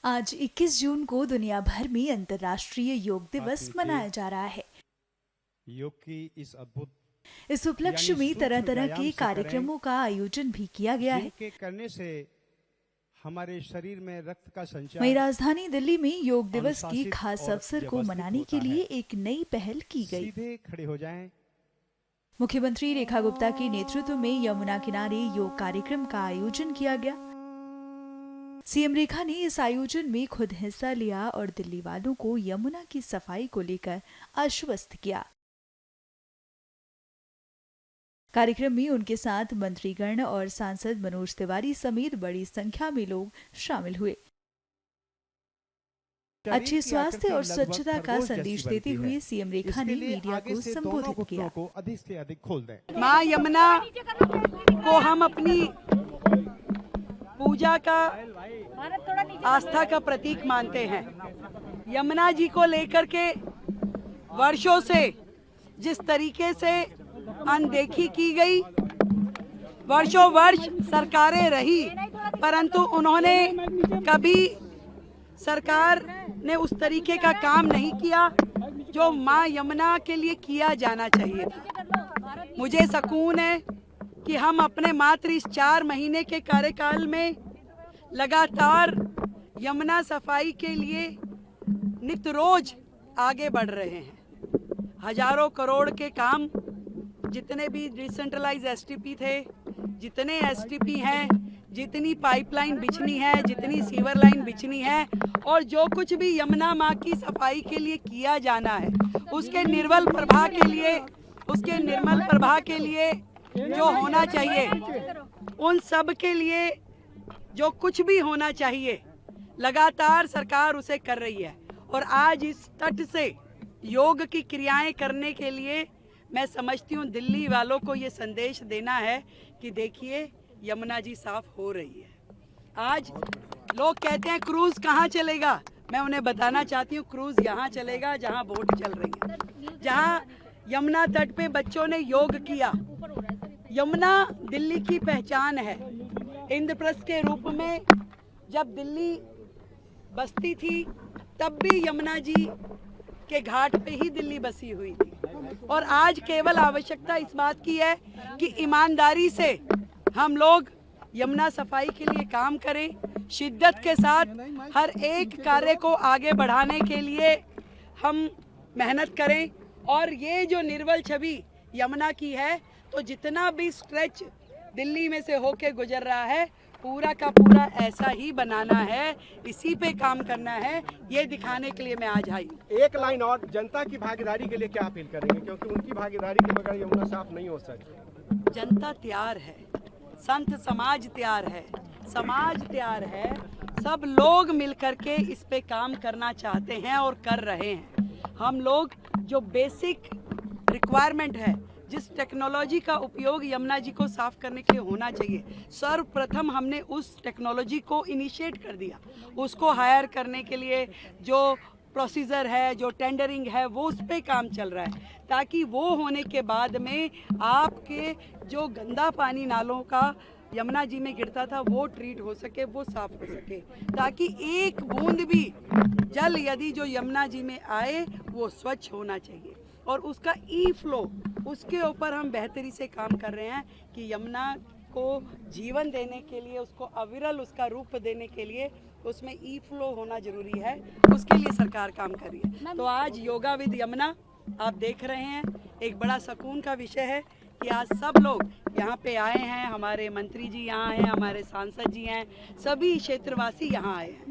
आज 21 जून को दुनिया भर में अंतर्राष्ट्रीय योग दिवस मनाया जा रहा है। योग की इस अद्भुत इस उपलक्ष्य में तरह तरह के कार्यक्रमों का आयोजन भी किया गया है। के करने से हमारे शरीर में रक्त का संचार। वहीं राजधानी दिल्ली में योग दिवस के खास अवसर को मनाने के लिए एक नई पहल की गई। सीधे खड़े हो जाएं। मुख्यमंत्री रेखा गुप्ता के नेतृत्व में यमुना किनारे योग कार्यक्रम का आयोजन किया गया। सीएम रेखा ने इस आयोजन में खुद हिस्सा लिया और दिल्ली वालों को यमुना की सफाई को लेकर आश्वस्त किया। कार्यक्रम में उनके साथ मंत्रीगण और सांसद मनोज तिवारी समेत बड़ी संख्या में लोग शामिल हुए। अच्छे स्वास्थ्य और स्वच्छता का संदेश देते हुए सीएम रेखा ने मीडिया को संबोधित किया। अधिक से अधिक खोल दें। मां यमुना को हम अपनी पूजा का, आस्था का प्रतीक मानते हैं। यमुना जी को लेकर के वर्षों से जिस तरीके से अनदेखी की गई, वर्षों वर्ष सरकारें रही, परंतु उन्होंने कभी सरकार ने उस तरीके का काम नहीं किया जो मां यमुना के लिए किया जाना चाहिए था। मुझे सुकून है कि हम अपने मात्र इस 4 महीने के कार्यकाल में लगातार यमुना सफाई के लिए नित्य रोज आगे बढ़ रहे हैं। हजारों करोड़ के काम, जितने भी डिसेंट्रलाइज एसटीपी थे, जितने एसटीपी हैं, जितनी पाइपलाइन बिछनी है, जितनी सीवर लाइन बिछनी है और जो कुछ भी यमुना माँ की सफाई के लिए किया जाना है, उसके निर्मल प्रवाह के लिए जो होना चाहिए, उन सब के लिए जो कुछ भी होना चाहिए, लगातार सरकार उसे कर रही है। और आज इस तट से योग की क्रियाएं करने के लिए मैं समझती हूँ दिल्ली वालों को ये संदेश देना है कि देखिए यमुना जी साफ हो रही है। आज लोग कहते हैं क्रूज कहाँ चलेगा, मैं उन्हें बताना चाहती हूँ क्रूज यहाँ चलेगा जहाँ बोट चल रही है, जहाँ यमुना तट पे बच्चों ने योग किया। यमुना दिल्ली की पहचान है। इंद्रप्रस्थ के रूप में जब दिल्ली बसती थी तब भी यमुना जी के घाट पे ही दिल्ली बसी हुई थी। और आज केवल आवश्यकता इस बात की है कि ईमानदारी से हम लोग यमुना सफाई के लिए काम करें, शिद्दत के साथ हर एक कार्य को आगे बढ़ाने के लिए हम मेहनत करें। और ये जो निर्मल छवि यमुना की है, तो जितना भी स्ट्रेच दिल्ली में से होके गुजर रहा है, पूरा का पूरा ऐसा ही बनाना है, इसी पे काम करना है, ये दिखाने के लिए मैं आज आई। एक लाइन और, जनता की भागीदारी के लिए क्या अपील करेंगे, क्योंकि उनकी भागीदारी के बगैर यमुना साफ नहीं हो सकती। जनता तैयार है, संत समाज तैयार है, समाज तैयार है, सब लोग मिलकर के इस पे काम करना चाहते हैं और कर रहे हैं। हम लोग जो बेसिक रिक्वायरमेंट है, जिस टेक्नोलॉजी का उपयोग यमुना जी को साफ करने के लिए होना चाहिए, सर्वप्रथम हमने उस टेक्नोलॉजी को इनिशिएट कर दिया। उसको हायर करने के लिए जो प्रोसीजर है, जो टेंडरिंग है, वो उस पर काम चल रहा है, ताकि वो होने के बाद में आपके जो गंदा पानी नालों का यमुना जी में गिरता था वो ट्रीट हो सके, वो साफ हो सके, ताकि एक बूंद भी जल यदि जो यमुना जी में आए वो स्वच्छ होना चाहिए। और उसका ई फ्लो, उसके ऊपर हम बेहतरी से काम कर रहे हैं कि यमुना को जीवन देने के लिए, उसको अविरल उसका रूप देने के लिए उसमें ई फ्लो होना जरूरी है, उसके लिए सरकार काम कर रही है। तो आज योगा विद यमुना आप देख रहे हैं, एक बड़ा सुकून का विषय है कि आज सब लोग यहाँ पे आए हैं, हमारे मंत्री जी यहाँ हैं, हमारे सांसद जी हैं, सभी क्षेत्रवासी यहाँ आए हैं।